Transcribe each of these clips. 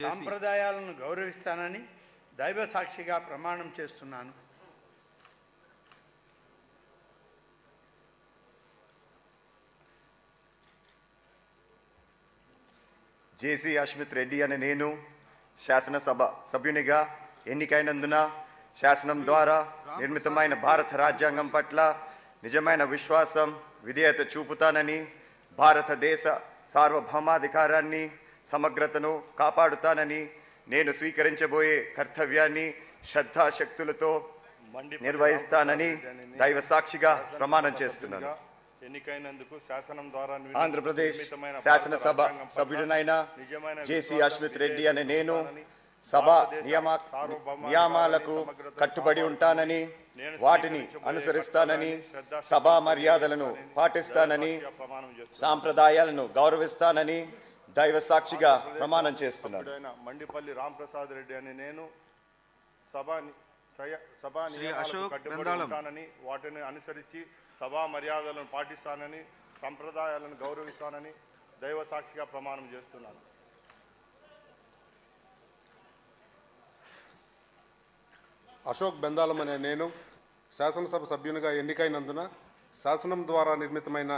సాంప్రదాయాలను గౌరవిస్తానని దైవ సాక్షిగా ప్రమాణం చేస్తున్నాను. జేసీ అశ్మిత్ రెడ్డి అనే నేను శాసనసభ సభ్యునిగా ఎన్నికైనందున శాసనం ద్వారా నిర్మితమైన భారత రాజ్యాంగం పట్ల నిజమైన విశ్వాసం, విధేయత చూపుతానని, భారతదేశ సార్వభౌమాధికారాన్ని, సమగ్రతను కాపాడుతానని, నేను స్వీకరించబోయే కర్తవ్యాన్ని శ్రద్ధాశక్తులతో నిర్వహిస్తానని దైవ సాక్షిగా ప్రమాణం చేస్తున్నాను. ఎన్నికైనందుకు శాసనం ద్వారా ఆంధ్రప్రదేశ్ శాసనసభ సభ్యుడినైన జేసీ అశ్మిత్ రెడ్డి అనే నేను సభ నియమాలకు కట్టుబడి ఉంటానని, వాటిని అనుసరిస్తానని, సభా మర్యాదలను పాటిస్తానని, సాంప్రదాయాలను గౌరవిస్తానని దైవ సాక్షిగా ప్రమాణం చేస్తున్నాను. మండిపల్లి రాంప్రసాద్ రెడ్డి అని నేను సభా నియమాలకు కట్టుబడి ఉంటానని, వాటిని అనుసరించి సభా మర్యాదలను పాటిస్తానని, సంప్రదాయాలను గౌరవిస్తానని దైవ సాక్షిగా ప్రమాణం చేస్తున్నాను. అశోక్ బెందాలం అనే నేను శాసనసభ సభ్యునిగా ఎన్నికైనందున శాసనం ద్వారా నిర్మితమైన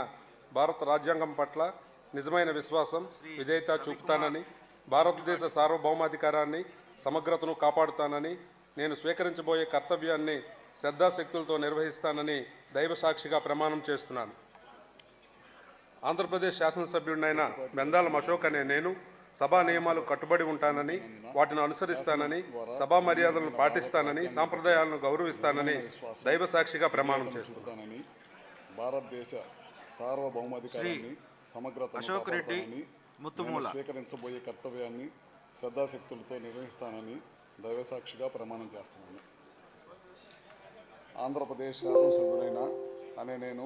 భారత రాజ్యాంగం పట్ల నిజమైన విశ్వాసం, విధేయత చూపుతానని, భారతదేశ సార్వభౌమాధికారాన్ని, సమగ్రతను కాపాడుతానని, నేను స్వీకరించబోయే కర్తవ్యాన్ని శ్రద్ధాశక్తులతో నిర్వహిస్తానని దైవ సాక్షిగా ప్రమాణం చేస్తున్నాను. ఆంధ్రప్రదేశ్ శాసనసభ్యుడినైన బెందాలం అశోక్ అనే నేను సభా నియమాలకు కట్టుబడి ఉంటానని, వాటిని అనుసరిస్తానని, సభా మర్యాదలను పాటిస్తానని, సాంప్రదాయాలను గౌరవిస్తానని దైవ సాక్షిగా ప్రమాణం చేస్తున్నానని, భారతదేశ సార్వభౌమాధికారాన్ని, సమగ్రతను స్వీకరించబోయే కర్తవ్యాన్ని శ్రద్ధాశక్తులతో నిర్వహిస్తానని దైవ సాక్షిగా ప్రమాణం చేస్తున్నాను. ఆంధ్రప్రదేశ్ శాసనసభ్యుడైన అనే నేను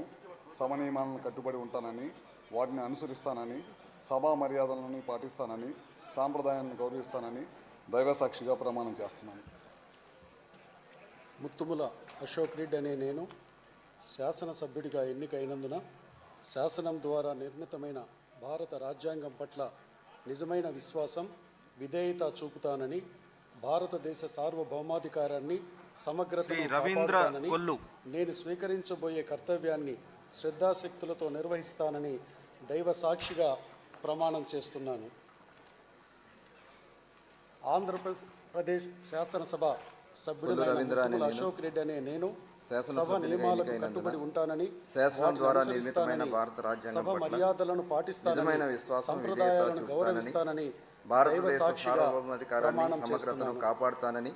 సభ నియమాలను కట్టుబడి ఉంటానని, వాటిని అనుసరిస్తానని, సభా మర్యాదలను పాటిస్తానని, సాంప్రదాయాలను గౌరవిస్తానని దైవ సాక్షిగా ప్రమాణం చేస్తున్నాను. ముత్తుముల అశోక్ రెడ్డి అనే నేను శాసనసభ్యుడిగా ఎన్నికైనందున శాసనం ద్వారా నిర్మితమైన భారత రాజ్యాంగం పట్ల నిజమైన విశ్వాసం, విధేయత చూపుతానని, భారతదేశ సార్వభౌమాధికారాన్ని, సమగ్రతను కాపాడుతానని, నేను స్వీకరించబోయే కర్తవ్యాన్ని శ్రద్ధాశక్తులతో నిర్వహిస్తానని దైవ సాక్షిగా ప్రమాణం చేస్తున్నాను. ఆంధ్రప్రదేశ్ శాసనసభ సభ్యుడు అశోక్ రెడ్డి అనే నేను సభ నియమాలకు కట్టుబడి ఉంటానని, శాసనం ద్వారా నిర్మితమైన భారత రాజ్యాంగం సభ మర్యాదలను పాటిస్తానని, సంప్రదాయాలను గౌరవిస్తానని భారతదేశ సార్వభౌమాధికారాన్ని, సమగ్రతను కాపాడుతానని,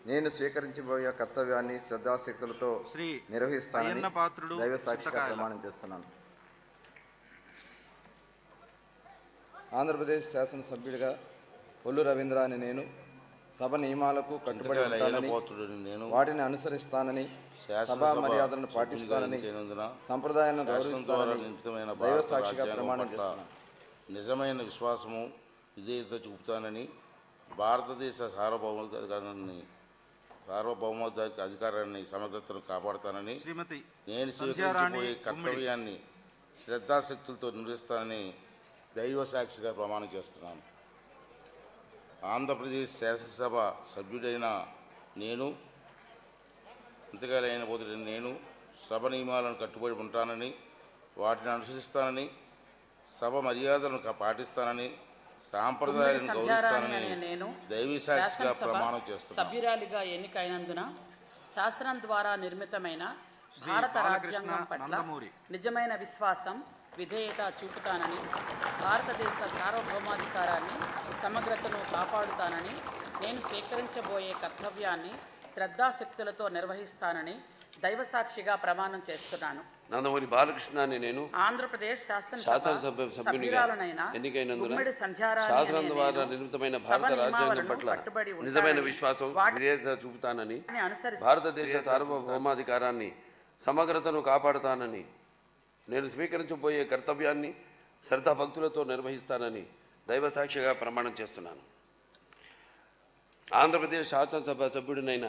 నేను స్వీకరించబోయే కర్తవ్యాన్ని శ్రద్ధాశక్తులతో నిర్వహిస్తానని దైవ సాక్షిగా ప్రమాణం చేస్తున్నాను. ఆంధ్రప్రదేశ్ శాసనసభ్యుడిగా పొల్లు రవీంద్ర అని నేను సభ నియమాలకు కట్టుబడి ఉంటానని, వాటిని అనుసరిస్తానని, సభా మర్యాదలను పాటిస్తానని, సంప్రదాయాలను గౌరవిస్తానని దైవ సాక్షిగా ప్రమాణం చేస్తున్నాను. నిజమైన విశ్వాసము, విధేయత చూపుతానని, భారతదేశ సార్వభౌమాధికారాన్ని, సమగ్రతను కాపాడుతానని, నేను స్వీకరించబోయే కర్తవ్యాన్ని శ్రద్ధాశక్తులతో నిర్వహిస్తానని దైవ సాక్షిగా ప్రమాణం చేస్తున్నాను. ఆంధ్రప్రదేశ్ శాసనసభ సభ్యుడైన నేను ఇంతకాలైన పోతున్న నేను సభ నియమాలను కట్టుబడి ఉంటానని, వాటిని అనుసరిస్తానని, సభ మర్యాదలను పాటిస్తానని, సాంప్రదాయాలను గౌరవిస్తానని దైవ సాక్షిగా ప్రమాణం చేస్తున్నాను. సభ్యురాలిగా ఎన్నికైనందున శాసనం ద్వారా నిర్మితమైన భారత రాజ్యాంగం పట్ల నిజమైన విశ్వాసం, విధేయత చూపుతానని, భారతదేశ సార్వభౌమాధికారాన్ని, సమగ్రతను కాపాడుతానని, నేను స్వీకరించబోయే కర్తవ్యాన్ని శ్రద్ధాశక్తులతో నిర్వహిస్తానని దైవ సాక్షిగా ప్రమాణం చేస్తున్నాను. నందమూరి బాలకృష్ణ అని నేను ఆంధ్రప్రదేశ్ శాసనసభ సభ్యునిగా ఎన్నికైనందున శాసనం ద్వారా నిర్మితమైన భారత రాజ్యాంగం పట్ల నిజమైన విశ్వాసం, విధేయత చూపుతానని, భారతదేశ సార్వభౌమాధికారాన్ని, సమగ్రతను కాపాడుతానని, నేను స్వీకరించబోయే కర్తవ్యాన్ని శ్రద్ధాభక్తులతో నిర్వహిస్తానని దైవ సాక్షిగా ప్రమాణం చేస్తున్నాను. ఆంధ్రప్రదేశ్ శాసనసభ సభ్యుడినైన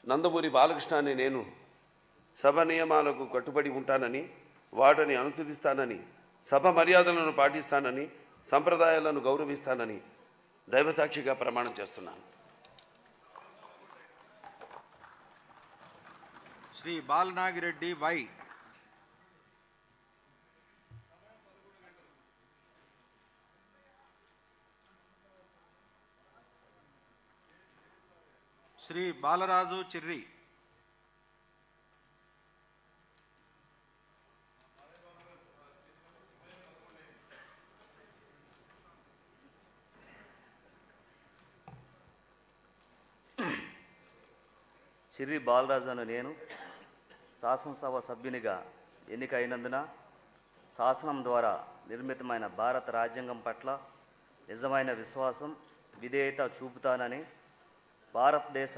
నందమూరి బాలకృష్ణ అని నేను సభ నియమాలకు కట్టుబడి ఉంటానని, వాటిని అనుసరిస్తానని, సభ మర్యాదలను పాటిస్తానని, సంప్రదాయాలను గౌరవిస్తానని దైవసాక్షిగా ప్రమాణం చేస్తున్నాను. శ్రీ బాలనాగిరెడ్డి వై. శ్రీ బాలరాజు చిర్రి. చిర్రి బాలరాజు అను నేను శాసనసభ సభ్యునిగా ఎన్నికైనందున శాసనం ద్వారా నిర్మితమైన భారత రాజ్యాంగం పట్ల నిజమైన విశ్వాసం, విధేయత చూపుతానని, భారతదేశ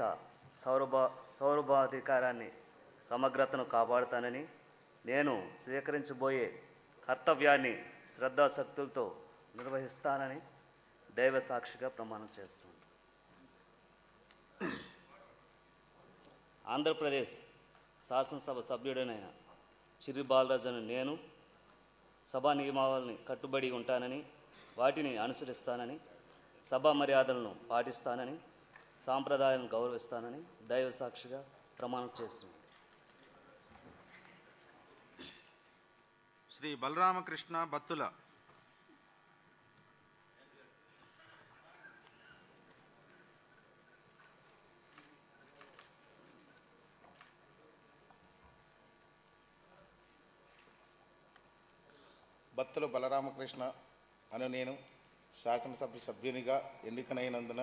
సార్వభౌమాధికారాన్ని సమగ్రతను కాపాడుతానని, నేను స్వీకరించబోయే కర్తవ్యాన్ని శ్రద్ధాశక్తులతో నిర్వహిస్తానని దైవ సాక్షిగా ప్రమాణం చేస్తున్నాను. ఆంధ్రప్రదేశ్ శాసనసభ సభ్యుడనైన చిర్రి బాలరాజును నేను సభా నియమావళిని కట్టుబడి ఉంటానని, వాటిని అనుసరిస్తానని, సభా మర్యాదలను పాటిస్తానని, సాంప్రదాయాలను గౌరవిస్తానని దైవ సాక్షిగా ప్రమాణం చేస్తున్నాను. శ్రీ బలరామకృష్ణ బత్తుల. బత్తుల బలరామకృష్ణ అను నేను శాసనసభ సభ్యునిగా ఎన్నికైనందున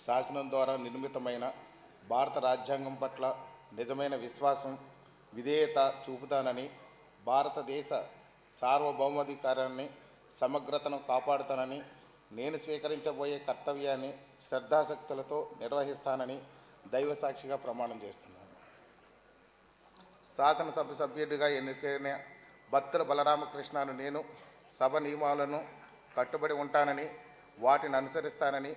శాసనం ద్వారా నిర్మితమైన భారత రాజ్యాంగం పట్ల నిజమైన విశ్వాసం, విధేయత చూపుతానని, భారతదేశ సార్వభౌమాధికారాన్ని సమగ్రతను కాపాడుతానని, నేను స్వీకరించబోయే కర్తవ్యాన్ని శ్రద్ధాశక్తులతో నిర్వహిస్తానని దైవ సాక్షిగా ప్రమాణం చేస్తున్నాను. శాసనసభ సభ్యుడిగా ఎన్నికైన బత్తుల బలరామకృష్ణను నేను సభ నియమాలను కట్టుబడి ఉంటానని, వాటిని అనుసరిస్తానని,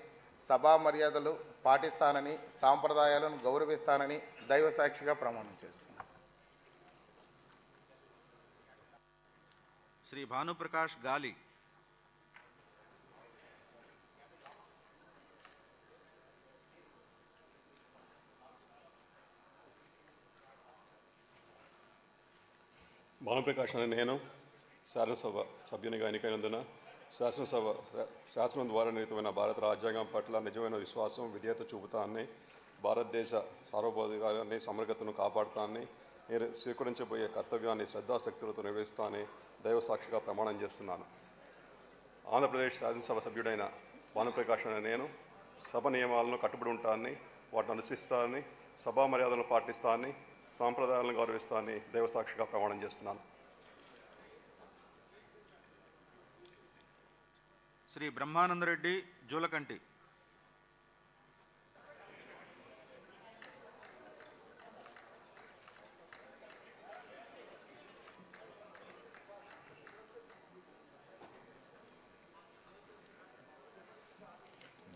సభా మర్యాదలు పాటిస్తానని, సాంప్రదాయాలను గౌరవిస్తానని దైవ సాక్షిగా ప్రమాణం చేస్తున్నాను. శ్రీ భానుప్రకాష్ గాలి. భానుప్రకాష్ అనే నేను శాసనసభ సభ్యునిగా ఎన్నికైనందున శాసనం ద్వారా నిర్మితమైన భారత రాజ్యాంగం పట్ల నిజమైన విశ్వాసం, విధేయత చూపుతానని, భారతదేశ సార్వభౌమాధికారాన్ని సమగ్రతను కాపాడుతానని, నేను స్వీకరించబోయే కర్తవ్యాన్ని శ్రద్ధాశక్తులతో నిర్వహిస్తానని దైవ సాక్షిగా ప్రమాణం చేస్తున్నాను. ఆంధ్రప్రదేశ్ శాసనసభ సభ్యుడైన భానుప్రకాష్ అనే నేను సభ నియమాలను కట్టుబడి ఉంటానని, వాటిని అనుసరిస్తానని, సభా మర్యాదలను పాటిస్తానని, సాంప్రదాయాలను గౌరవిస్తానని దైవ సాక్షిగా ప్రమాణం చేస్తున్నాను. శ్రీ బ్రహ్మానందరెడ్డి జూలకంటి.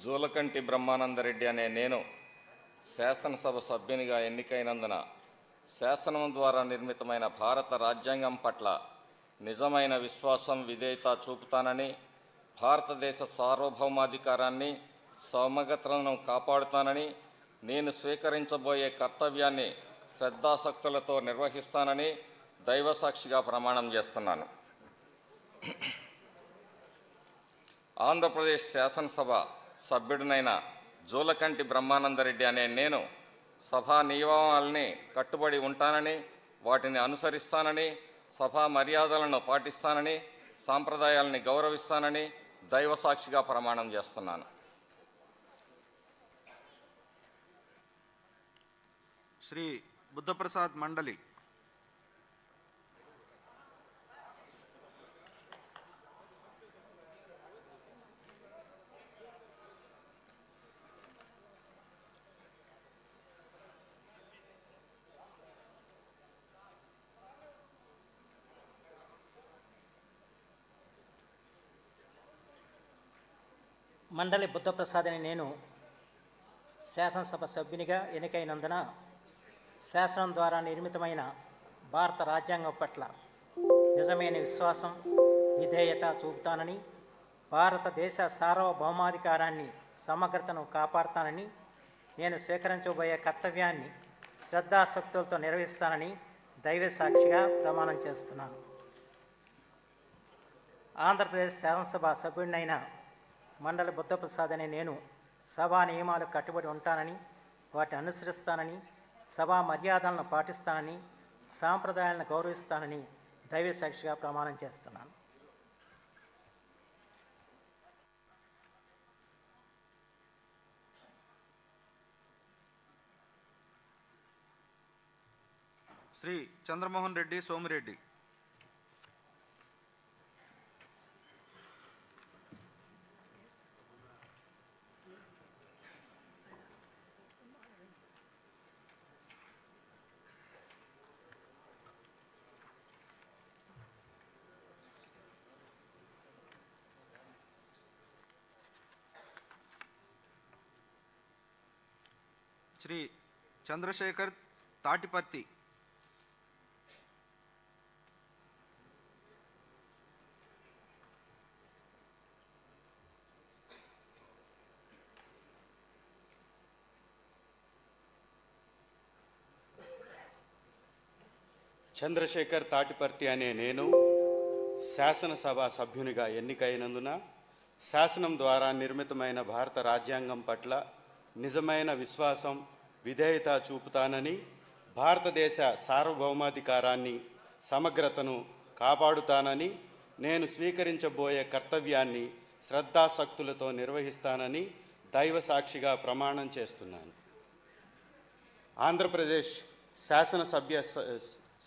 జూలకంటి బ్రహ్మానందరెడ్డి అనే నేను శాసనసభ సభ్యునిగా ఎన్నికైనందున శాసనం ద్వారా నిర్మితమైన భారత రాజ్యాంగం పట్ల నిజమైన విశ్వాసం, విధేయత చూపుతానని, భారతదేశ సార్వభౌమాధికారాన్ని సమగ్రతను కాపాడుతానని, నేను స్వీకరించబోయే కర్తవ్యాన్ని శ్రద్ధాశక్తులతో నిర్వహిస్తానని దైవ సాక్షిగా ప్రమాణం చేస్తున్నాను. ఆంధ్రప్రదేశ్ శాసనసభ సభ్యుడినైన జూలకంటి బ్రహ్మానందరెడ్డి అనే నేను సభా నియమావళిని కట్టుబడి ఉంటానని, వాటిని అనుసరిస్తానని, సభా మర్యాదలను పాటిస్తానని, సాంప్రదాయాలని గౌరవిస్తానని దైవ సాక్షిగా ప్రమాణం చేస్తున్నాను. శ్రీ బుద్ధప్రసాద్ మండలి. మండలి బుద్ధప్రసాద్ అని నేను శాసనసభ సభ్యునిగా ఎన్నికైనందున శాసనం ద్వారా నిర్మితమైన భారత రాజ్యాంగం పట్ల నిజమైన విశ్వాసం, విధేయత చూపుతానని, భారతదేశ సార్వభౌమాధికారాన్ని సమగ్రతను కాపాడుతానని నేను స్వీకరించబోయే కర్తవ్యాన్ని శ్రద్ధాశక్తులతో నిర్వహిస్తానని దైవ సాక్షిగా ప్రమాణం చేస్తున్నాను. ఆంధ్రప్రదేశ్ శాసనసభ సభ్యుడినైన మండలి బుద్ధప్రసాద్ అనే నేను సభా నియమాలకు కట్టుబడి ఉంటానని, వాటిని అనుసరిస్తానని, సభా మర్యాదలను పాటిస్తానని, సాంప్రదాయాలను గౌరవిస్తానని దైవ సాక్షిగా ప్రమాణం చేస్తున్నాను. శ్రీ చంద్రమోహన్ రెడ్డి సోమిరెడ్డి. శ్రీ చంద్రశేఖర్ తాటిపత్తి. చంద్రశేఖర్ తాటిపర్తి అనే నేను శాసనసభ సభ్యునిగా ఎన్నికైనందున శాసనం ద్వారా నిర్మితమైన భారత రాజ్యాంగం పట్ల నిజమైన విశ్వాసం, విధేయత చూపుతానని, భారతదేశ సార్వభౌమాధికారాన్ని, సమగ్రతను కాపాడుతానని, నేను స్వీకరించబోయే కర్తవ్యాన్ని శ్రద్ధాశక్తులతో నిర్వహిస్తానని దైవ సాక్షిగా ప్రమాణం చేస్తున్నాను. ఆంధ్రప్రదేశ్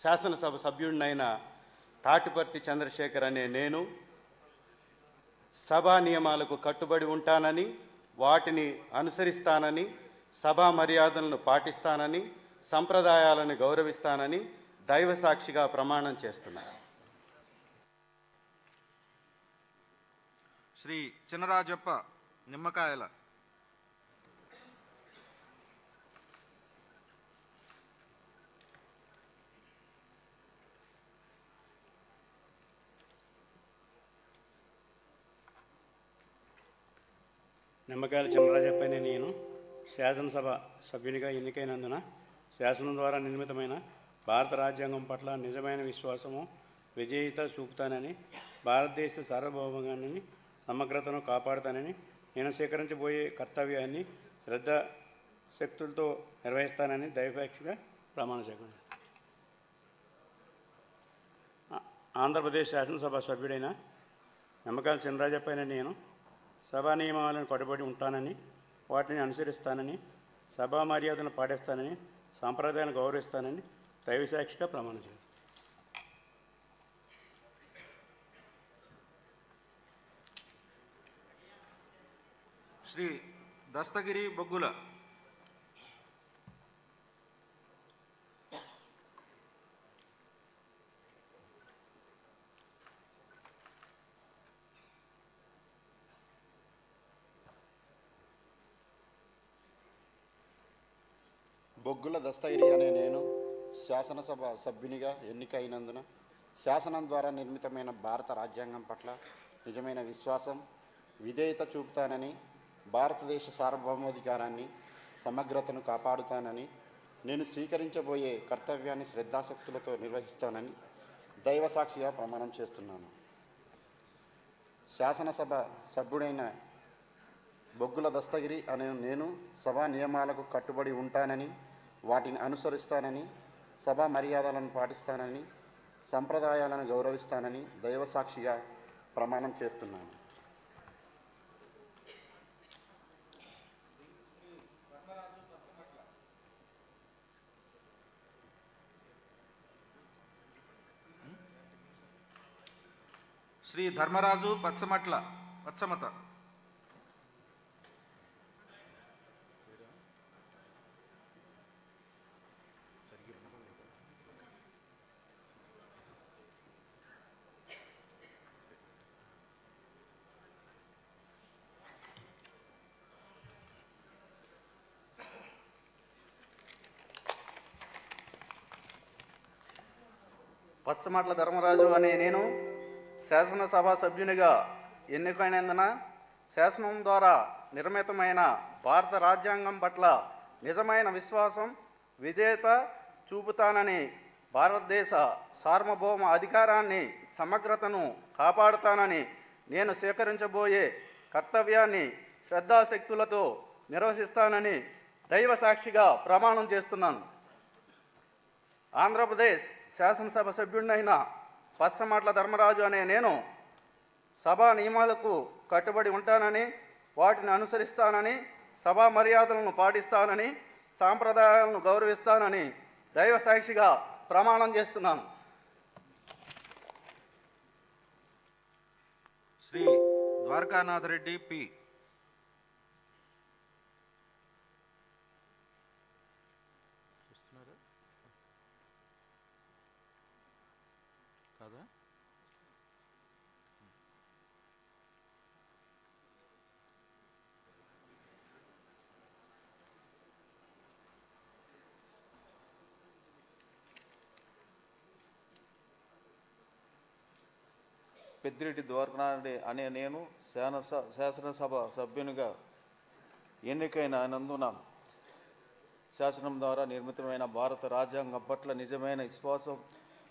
శాసనసభ సభ్యుడినైన తాటిపర్తి చంద్రశేఖర్ అనే నేను సభా నియమాలకు కట్టుబడి ఉంటానని, వాటిని అనుసరిస్తానని, సభా మర్యాదలను పాటిస్తానని, సంప్రదాయాలను గౌరవిస్తానని దైవ సాక్షిగా ప్రమాణం చేస్తున్నాను. శ్రీ చినరాజప్ప నిమ్మకాయల. నిమ్మకాయల చినరాజప్ప అనే నేను శాసనసభ సభ్యునిగా ఎన్నికైనందున శాసనం ద్వారా నిర్మితమైన భారత రాజ్యాంగం పట్ల నిజమైన విశ్వాసము, విధేయత చూపుతానని, భారతదేశ సార్వభౌమాన్ని, సమగ్రతను కాపాడుతానని, నేను స్వీకరించబోయే కర్తవ్యాన్ని శ్రద్ధాశక్తులతో నిర్వహిస్తానని దైవసాక్షిగా ప్రమాణ చేస్తున్నాను. ఆంధ్రప్రదేశ్ శాసనసభ సభ్యుడైన నిమ్మకాయల చినరాజప్ప అనే నేను సభా నియమాలను కట్టుబడి ఉంటానని, వాటిని అనుసరిస్తానని, సభా మర్యాదలను పాటిస్తానని, సాంప్రదాయాలను గౌరవిస్తానని దైవసాక్షిగా ప్రమాణం చేస్తాను. శ్రీ దస్తగిరి బొగ్గుల. బొగ్గుల దస్తగిరి అనే నేను శాసనసభ సభ్యునిగా ఎన్నికైనందున శాసనం ద్వారా నిర్మితమైన భారత రాజ్యాంగం పట్ల నిజమైన విశ్వాసం, విధేయత చూపుతానని, భారతదేశ సార్వభౌమాధికారాన్ని, సమగ్రతను కాపాడుతానని, నేను స్వీకరించబోయే కర్తవ్యాన్ని శ్రద్ధాశక్తులతో నిర్వహిస్తానని దైవ సాక్షిగా ప్రమాణం చేస్తున్నాను. శాసనసభ సభ్యుడైన బొగ్గుల దస్తగిరి అనే నేను సభా నియమాలకు కట్టుబడి ఉంటానని, వాటిని అనుసరిస్తానని, సభా మర్యాదలను పాటిస్తానని, సంప్రదాయాలను గౌరవిస్తానని దైవ సాక్షిగా ప్రమాణం చేస్తున్నాను. శ్రీ ధర్మరాజు పచ్చమత. పచ్చమట్ల ధర్మరాజు అనే నేను శాసనసభ సభ్యునిగా ఎన్నికైనందున శాసనం ద్వారా నిర్మితమైన భారత రాజ్యాంగం పట్ల నిజమైన విశ్వాసం, విధేయత చూపుతానని, భారతదేశ సార్వభౌమ అధికారాన్ని, సమగ్రతను కాపాడుతానని, నేను స్వీకరించబోయే కర్తవ్యాన్ని శ్రద్ధాశక్తులతో నిర్వహిస్తానని దైవ సాక్షిగా ప్రమాణం చేస్తున్నాను. ఆంధ్రప్రదేశ్ శాసనసభ సభ్యుడినైన పచ్చమట్ల ధర్మరాజు అనే నేను సభా నియమాలకు కట్టుబడి ఉంటానని, వాటిని అనుసరిస్తానని, సభా మర్యాదలను పాటిస్తానని, సాంప్రదాయాలను గౌరవిస్తానని దైవ సాక్షిగా ప్రమాణం చేస్తున్నాను. శ్రీ ద్వారకానాథ్ రెడ్డి పి. కాదా? పెద్దిరెడ్డి ద్వారకానాథ్ అనే నేను శాసనసభ సభ్యునిగా ఎన్నికైనందున శాసనం ద్వారా నిర్మితమైన భారత రాజ్యాంగం పట్ల నిజమైన విశ్వాసం,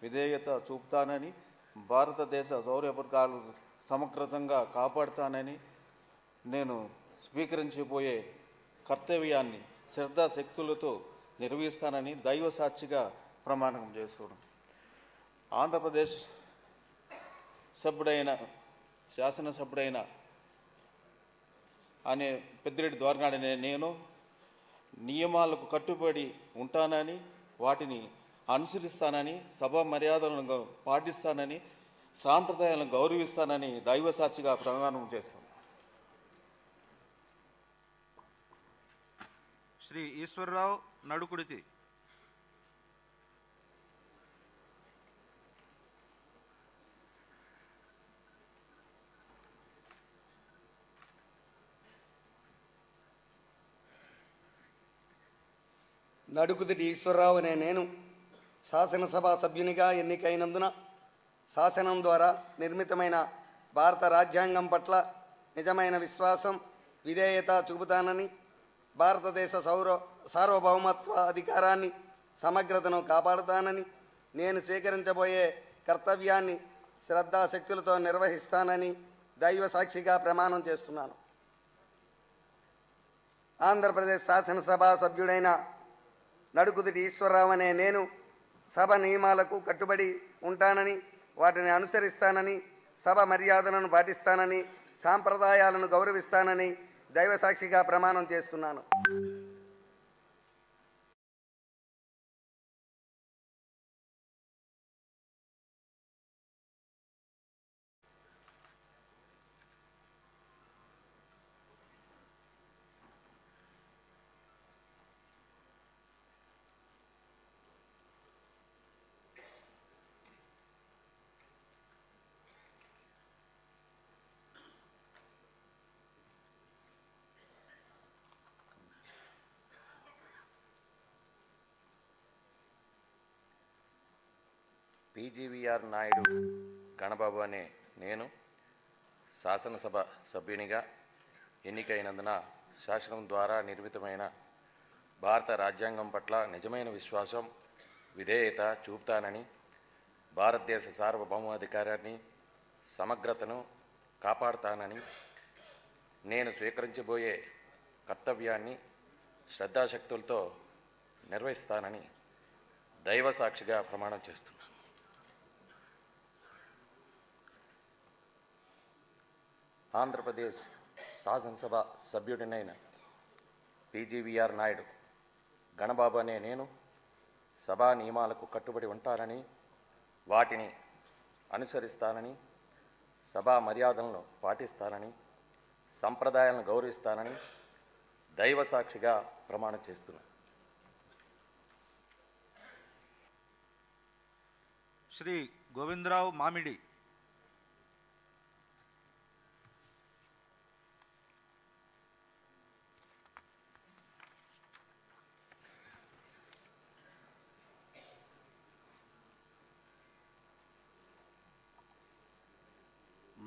విధేయత చూపుతానని, భారతదేశ సౌరభర్గాలు సమగ్రతంగా కాపాడుతానని, నేను స్వీకరించబోయే కర్తవ్యాన్ని శ్రద్ధాశక్తులతో నిర్వహిస్తానని దైవ సాక్షిగా ప్రమాణం చేస్తున్నాను. ఆంధ్రప్రదేశ్ శాసనసభ్యుడైన అనే పెద్దిరెడ్డి ద్వారకానాథ్ అనే నేను నియమాలకు కట్టుబడి ఉంటానని, వాటిని అనుసరిస్తానని, సభా మర్యాదలను పాటిస్తానని, సాంప్రదాయాలను గౌరవిస్తానని దైవ సాక్షిగా ప్రమాణం చేస్తాను. శ్రీ ఈశ్వరరావు నడుకుడితి. నడుకుదిటి ఈశ్వరరావు అనే నేను శాసనసభ సభ్యునిగా ఎన్నికైనందున శాసనం ద్వారా నిర్మితమైన భారత రాజ్యాంగం పట్ల నిజమైన విశ్వాసం, విధేయత చూపుతానని, భారతదేశ సార్వభౌమత్వ అధికారాన్ని, సమగ్రతను కాపాడుతానని, నేను స్వీకరించబోయే కర్తవ్యాన్ని శ్రద్ధాశక్తులతో నిర్వహిస్తానని దైవ సాక్షిగా ప్రమాణం చేస్తున్నాను. ఆంధ్రప్రదేశ్ శాసనసభ సభ్యుడైన నడుకుదిటి ఈశ్వరరావు అనే నేను సభ నియమాలకు కట్టుబడి ఉంటానని, వాటిని అనుసరిస్తానని, సభ మర్యాదలను పాటిస్తానని, సాంప్రదాయాలను గౌరవిస్తానని దైవ సాక్షిగా ప్రమాణం చేస్తున్నాను. పీజీవీఆర్ నాయుడు గణబాబు అనే నేను శాసనసభ సభ్యునిగా ఎన్నికైనందున శాసనం ద్వారా నిర్మితమైన భారత రాజ్యాంగం పట్ల నిజమైన విశ్వాసం, విధేయత చూపుతానని, భారతదేశ సార్వభౌమాధికారాన్ని, సమగ్రతను కాపాడుతానని, నేను స్వీకరించబోయే కర్తవ్యాన్ని శ్రద్ధాశక్తులతో నిర్వహిస్తానని దైవ సాక్షిగా ప్రమాణం చేస్తున్నాను. ఆంధ్రప్రదేశ్ శాసనసభ సభ్యుడినైన పీజీవీఆర్ నాయుడు గణబాబు అనే నేను సభా నియమాలకు కట్టుబడి ఉంటానని, వాటిని అనుసరిస్తానని, సభా మర్యాదలను పాటిస్తానని, సంప్రదాయాలను గౌరవిస్తానని దైవ సాక్షిగా ప్రమాణం చేస్తున్నాను. శ్రీ గోవిందరావు మామిడి.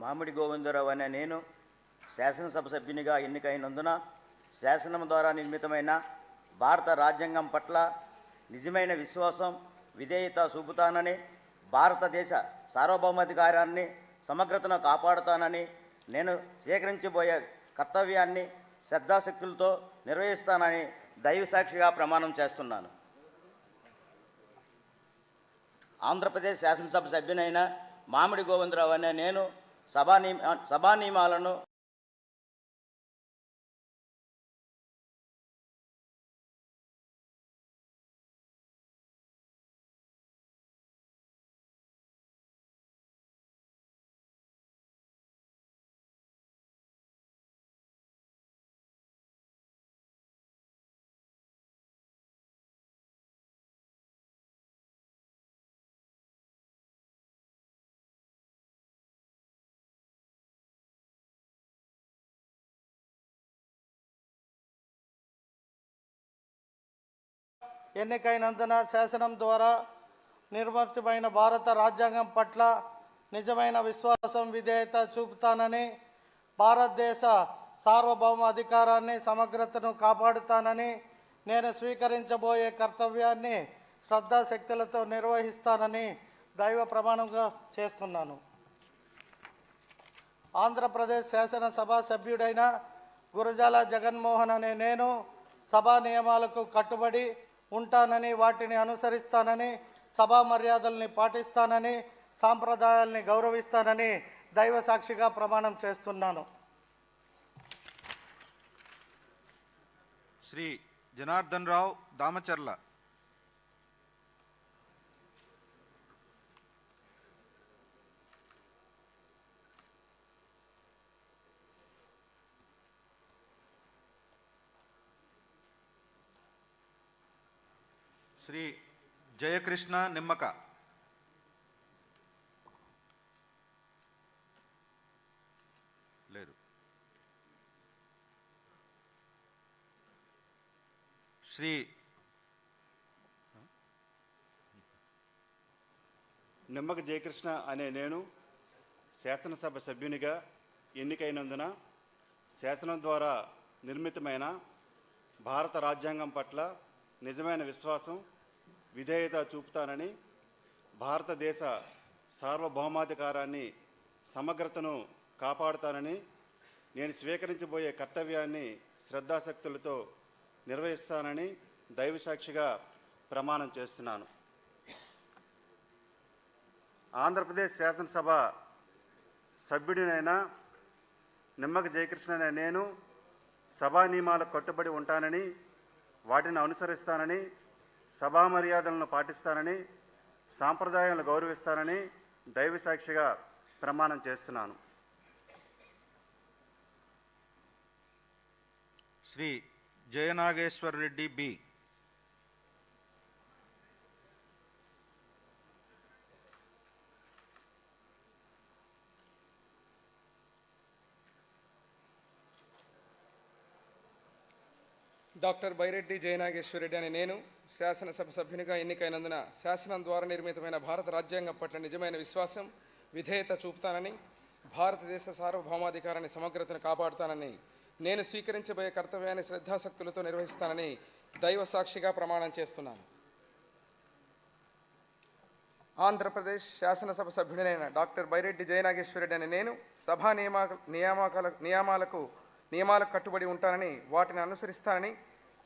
మామిడి గోవిందరావు అనే నేను శాసనసభ సభ్యునిగా ఎన్నికైనందున శాసనం ద్వారా నిర్మితమైన భారత రాజ్యాంగం పట్ల నిజమైన విశ్వాసం విధేయత చూపుతానని భారతదేశ సార్వభౌమాధికారాన్ని సమగ్రతను కాపాడుతానని నేను స్వీకరించబోయే కర్తవ్యాన్ని శ్రద్ధాశక్తులతో నిర్వహిస్తానని దైవసాక్షిగా ప్రమాణం చేస్తున్నాను. ఆంధ్రప్రదేశ్ శాసనసభ సభ్యునైన మామిడి గోవిందరావు అనే నేను సభా నియమాలను ఎన్నికైనందున శాసనం ద్వారా నిర్మితమైన భారత రాజ్యాంగం పట్ల నిజమైన విశ్వాసం విధేయత చూపుతానని భారతదేశ సార్వభౌమ అధికారాన్ని సమగ్రతను కాపాడుతానని నేను స్వీకరించబోయే కర్తవ్యాన్ని శ్రద్ధాశక్తులతో నిర్వహిస్తానని దైవ ప్రమాణంగా చేస్తున్నాను. ఆంధ్రప్రదేశ్ శాసనసభ సభ్యుడైన గురజాల జగన్మోహన్ అనే నేను సభా నియమాలకు కట్టుబడి ఉంటానని వాటిని అనుసరిస్తానని సభా మర్యాదల్ని పాటిస్తానని సాంప్రదాయాల్ని గౌరవిస్తానని దైవ సాక్షిగా ప్రమాణం చేస్తున్నాను. శ్రీ జనార్దన్ రావు దామచర్ల. శ్రీ జయకృష్ణ నిమ్మక. లేదు. శ్రీ నిమ్మక జయకృష్ణ అనే నేను శాసనసభ సభ్యునిగా ఎన్నికైనందున శాసనం ద్వారా నిర్మితమైన భారత రాజ్యాంగం పట్ల నిజమైన విశ్వాసం విధేయత చూపుతానని భారతదేశ సార్వభౌమాధికారాన్ని సమగ్రతను కాపాడుతానని నేను స్వీకరించబోయే కర్తవ్యాన్ని శ్రద్ధాశక్తులతో నిర్వహిస్తానని దైవసాక్షిగా ప్రమాణం చేస్తున్నాను. ఆంధ్రప్రదేశ్ శాసనసభ సభ్యుడినైన నిమ్మక జయకృష్ణ అనే నేను సభా నియమాలకు కట్టుబడి ఉంటానని వాటిని అనుసరిస్తానని సభా మర్యాదలను పాటిస్తానని సాంప్రదాయాలను గౌరవిస్తానని దైవసాక్షిగా ప్రమాణం చేస్తున్నాను. శ్రీ జయనాగేశ్వర రెడ్డి బి. డాక్టర్ బైరెడ్డి జయనాగేశ్వరరెడ్డి అనే నేను శాసనసభ సభ్యునిగా ఎన్నికైనందున శాసనం ద్వారా నిర్మితమైన భారత రాజ్యాంగం పట్ల నిజమైన విశ్వాసం విధేయత చూపుతానని భారతదేశ సార్వభౌమాధికారాన్ని సమగ్రతను కాపాడుతానని నేను స్వీకరించబోయే కర్తవ్యాన్ని శ్రద్ధాశక్తులతో నిర్వహిస్తానని దైవ సాక్షిగా ప్రమాణం చేస్తున్నాను. ఆంధ్రప్రదేశ్ శాసనసభ సభ్యుడైన డాక్టర్ బైరెడ్డి జయనాగేశ్వరరెడ్డి అనే నేను సభా నియమాలకు కట్టుబడి ఉంటానని వాటిని అనుసరిస్తానని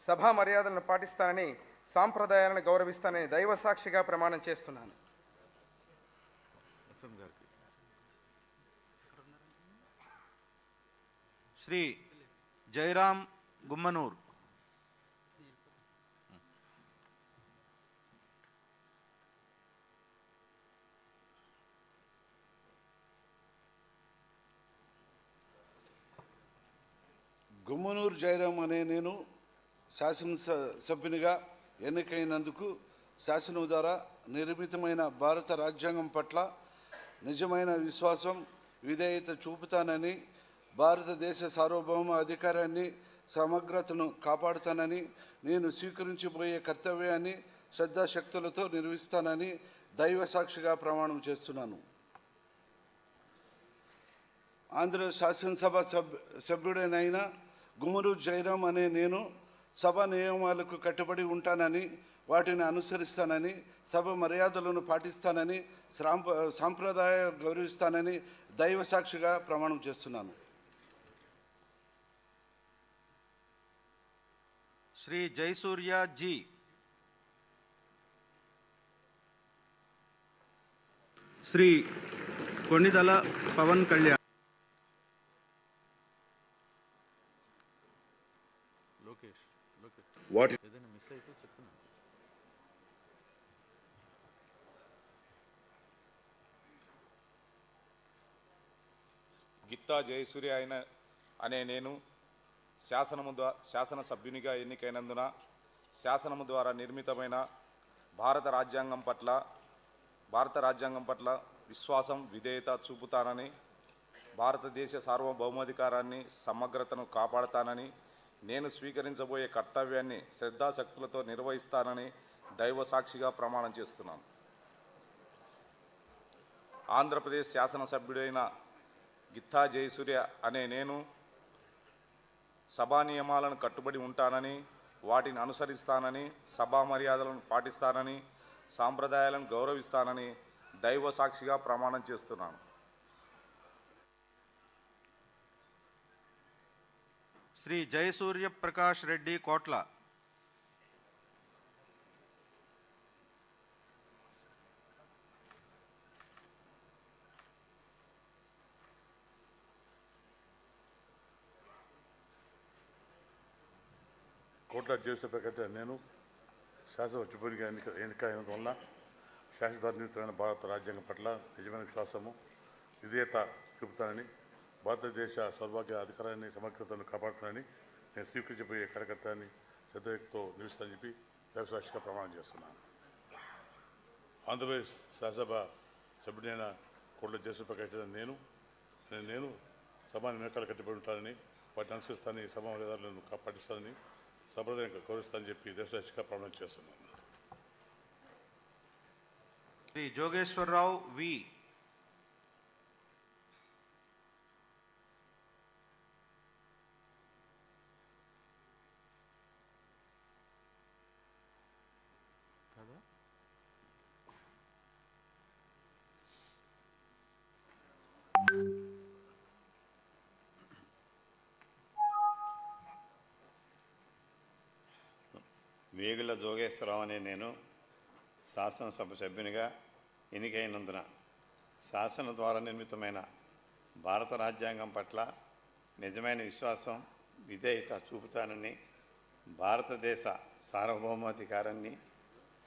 సభా మర్యాదలను పాటిస్తానని సాంప్రదాయాలను గౌరవిస్తానని దైవ సాక్షిగా ప్రమాణం చేస్తున్నాను. శ్రీ జయరాం గుమ్మనూర్. గుమ్మనూరు జయరాం అనే నేను శాసనసభ్యునిగా ఎన్నికైనందుకు శాసనం ద్వారా నిర్మితమైన భారత రాజ్యాంగం పట్ల నిజమైన విశ్వాసం విధేయత చూపుతానని భారతదేశ సార్వభౌమ అధికారాన్ని సమగ్రతను కాపాడుతానని నేను స్వీకరించబోయే కర్తవ్యాన్ని శ్రద్ధాశక్తులతో నిర్వహిస్తానని దైవ సాక్షిగా ప్రమాణం చేస్తున్నాను. ఆంధ్ర శాసనసభ సభ్యుడైన గుమ్మనూరు జయరాం అనే నేను సభ నియమాలకు కట్టుబడి ఉంటానని వాటిని అనుసరిస్తానని సభ మర్యాదలను పాటిస్తానని సాంప్రదాయ గౌరవిస్తానని దైవ సాక్షిగా ప్రమాణం చేస్తున్నాను. శ్రీ జయసూర్య జీ. శ్రీ కొన్నిదల పవన్ కళ్యాణ్. వాటి గిత్తా జయసూర్య అనే నేను శాసనసభ్యునిగా ఎన్నికైనందున శాసనము ద్వారా నిర్మితమైన భారత రాజ్యాంగం పట్ల విశ్వాసం విధేయత చూపుతానని భారతదేశ సార్వభౌమాధికారాన్ని సమగ్రతను కాపాడతానని నేను స్వీకరించబోయే కర్తవ్యాన్ని శ్రద్ధాశక్తులతో నిర్వహిస్తానని దైవ సాక్షిగా ప్రమాణం చేస్తున్నాను. ఆంధ్రప్రదేశ్ శాసనసభ్యుడైన గిత్తా జయసూర్య అనే నేను సభా నియమాలను కట్టుబడి ఉంటానని వాటిని అనుసరిస్తానని సభా మర్యాదలను పాటిస్తానని సాంప్రదాయాలను గౌరవిస్తానని దైవ సాక్షిగా ప్రమాణం చేస్తున్నాను. శ్రీ జయసూర్య ప్రకాష్ రెడ్డి కోట్ల. కోట్ల జయసూర్య ప్రకాష్ నేను శాసనసభ్యునిగా ఎన్నికైనందు వలన శాసనసభ నిర్మితమైన భారత రాజ్యాంగం పట్ల నిజమైన విశ్వాసము విధేయత చూపుతానని భారతదేశ సౌభాగ్య అధికారాన్ని సమగ్రతను కాపాడుతానని నేను స్వీకరించబోయే కార్యకర్తని శ్రద్ధతో నిలుస్తానని చెప్పి దైవసాక్షిగా ప్రమాణం చేస్తున్నాను. ఆంధ్రప్రదేశ్ శాసనసభ సభ్యుడైన కోట్ల జయసూర్య ప్రకాష్ నేను సభా నియమాలకు కట్టుబడి ఉంటానని వాటిని అనుసరిస్తానని సభా మర్యాదలను పాటిస్తానని సంప్రదాయం గౌరవిస్తానని చెప్పి దైవసాక్షిగా ప్రమాణం చేస్తున్నాను. శ్రీ జోగేశ్వరరావు వి. వేగుల జోగేశ్వరరావు అనే నేను శాసనసభ సభ్యునిగా ఎన్నికైనందున శాసనం ద్వారా నిర్మితమైన భారత రాజ్యాంగం పట్ల నిజమైన విశ్వాసం విధేయత చూపుతానని భారతదేశ సార్వభౌమాధికారాన్ని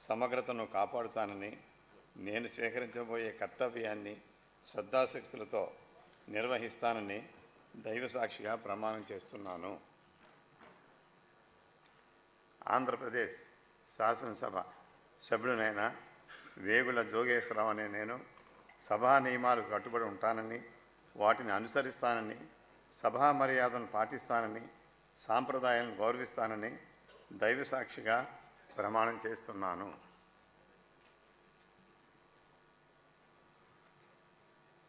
సమగ్రతను కాపాడుతానని నేను స్వీకరించబోయే కర్తవ్యాన్ని శ్రద్ధాశక్తులతో నిర్వహిస్తానని దైవసాక్షిగా ప్రమాణం చేస్తున్నాను. ఆంధ్రప్రదేశ్ శాసనసభ సభ్యుడైన వేగుల జోగేశ్వరరావు అనే నేను సభా నియమాలకు కట్టుబడి ఉంటానని వాటిని అనుసరిస్తానని సభా మర్యాదను పాటిస్తానని సాంప్రదాయాలను గౌరవిస్తానని దైవసాక్షిగా ప్రమాణం చేస్తున్నాను.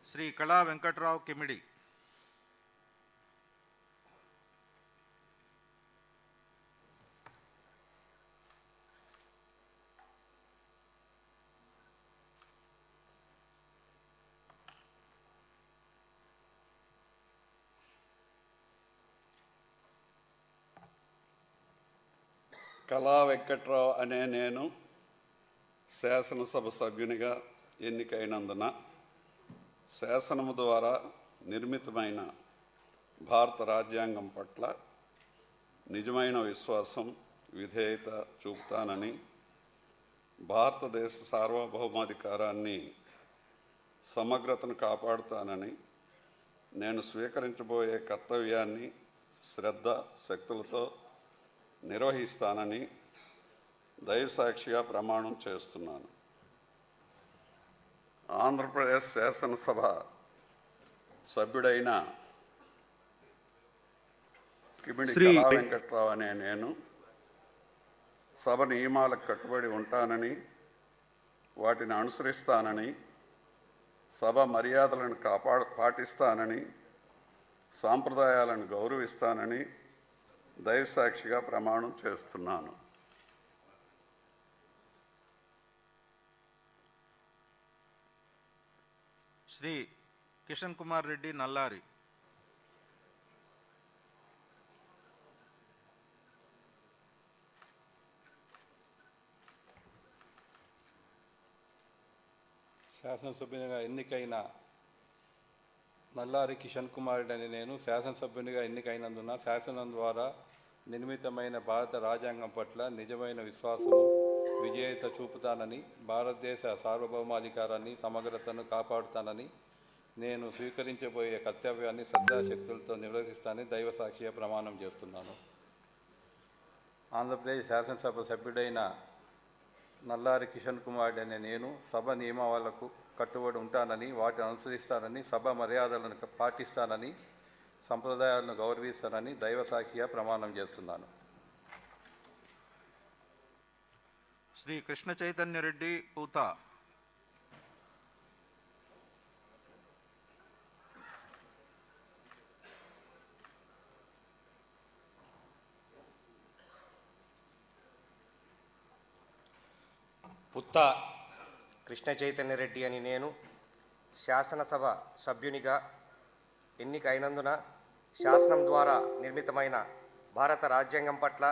శ్రీ కళా వెంకట్రావు కిమిడి. కళా వెంకట్రావు అనే నేను శాసనసభ సభ్యునిగా ఎన్నికైనందున శాసనము ద్వారా నిర్మితమైన భారత రాజ్యాంగం పట్ల నిజమైన విశ్వాసం విధేయత చూపుతానని భారతదేశ సార్వభౌమాధికారాన్ని సమగ్రతను కాపాడుతానని నేను స్వీకరించబోయే కర్తవ్యాన్ని శ్రద్ధ శక్తులతో నిర్వహిస్తానని దైవసాక్షిగా ప్రమాణం చేస్తున్నాను. ఆంధ్రప్రదేశ్ శాసనసభ సభ్యుడైన కిమిడి కళా వెంకట్రావు అనే నేను సభ నియమాలకు కట్టుబడి ఉంటానని వాటిని అనుసరిస్తానని సభ మర్యాదలను పాటిస్తానని సాంప్రదాయాలను గౌరవిస్తానని దైవసాక్షిగా ప్రమాణం చేస్తున్నాను. శ్రీ కిషన్ కుమార్ రెడ్డి నల్లారి. శాసనసభ్యునిగా ఎన్నికైన నల్లారి కిషన్ కుమార్ రెడ్డి అని నేను శాసనసభ్యునిగా ఎన్నికైనందున శాసనం ద్వారా నిర్మితమైన భారత రాజ్యాంగం పట్ల నిజమైన విశ్వాసము, విజేత చూపుతానని, భారతదేశ సార్వభౌమాధికారాన్ని, సమగ్రతను కాపాడుతానని, నేను స్వీకరించబోయే కర్తవ్యాన్ని శ్రద్ధాశక్తులతో నిర్వహిస్తానని దైవసాక్షిగా ప్రమాణం చేస్తున్నాను. ఆంధ్రప్రదేశ్ శాసనసభ సభ్యుడైన నల్లారి కిషన్ కుమార్ రెడ్డి అనే నేను సభ నియమాలకు కట్టుబడి ఉంటానని, వాటిని అనుసరిస్తానని, సభ మర్యాదలను పాటిస్తానని, సంప్రదాయాలను గౌరవిస్తానని దైవసాక్షిగా ప్రమాణం చేస్తున్నాను. శ్రీ కృష్ణ చైతన్య రెడ్డి పూత. పుత్త కృష్ణ చైతన్య రెడ్డి అని నేను శాసనసభ సభ్యునిగా ఎన్నికైనందున శాసనం ద్వారా నిర్మితమైన భారత రాజ్యాంగం పట్ల